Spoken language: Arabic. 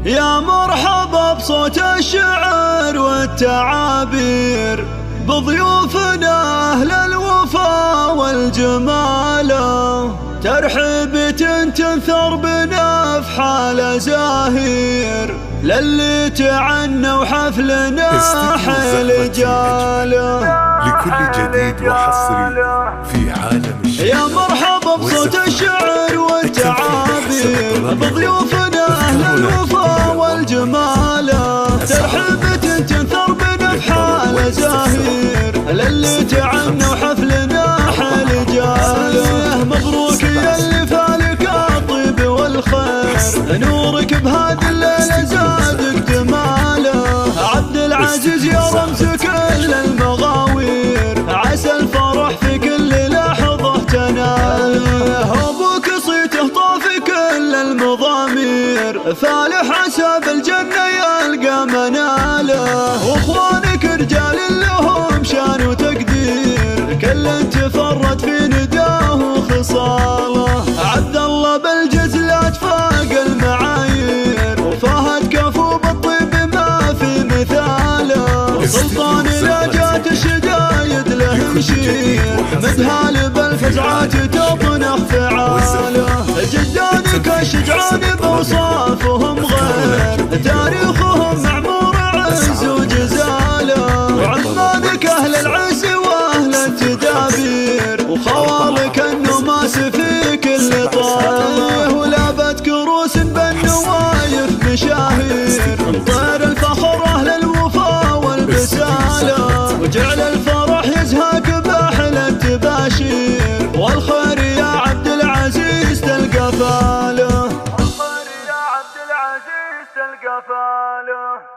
يا مرحبا بصوت الشعر والتعابير، بضيوفنا أهل الوفا والجمال، ترحيبة تنثر بنا في حال زاهير، للي تعنوا حفلنا حيل جاله. لكل جديد وحصري في عالم الشعر، يا مرحبا بصوت الشعر والتعابير، بضيوفنا أهل الوفا والجمال، ترحيبة تنثر بنا في حال زاهير، للي تعنوا حفلنا حيل جاله. مبروك يا اللي فالك الطيب والخير، نورك بهذه الليلة زادك جماله. عبد العزيز يا رمز كل المغاوير، عسى الفرح في كل لحظة تناله. أبوك صيته طافي كل المضامير، فالح عسى بالجنة يلقى مناله. واخوانك رجال لهم شان وتقدير، كل تفرد في نداه وخصاله. عبد الله بالجزلات فاق المعايير، وفهد كفو بالطيب ما في مثاله. سلطان لا جات الشدايد له مشير، مدهال بالفزعات تطنخ فعاله. جدانك الشجعان بوصافهم غير، تاريخهم معمور عز وجزاله. وعثمانك اهل العز واهل التدابير، وخوالك النماس في كل طاله. ولابت كروس بالنوايف مشاهير، طير الفخر اهل الوفا والبساله. وجعل الفرح يزهق باحلى التباشير، والخير يا عبد العزيز تلقى فاله. والخير يا عبد العزيز تلقى فاله.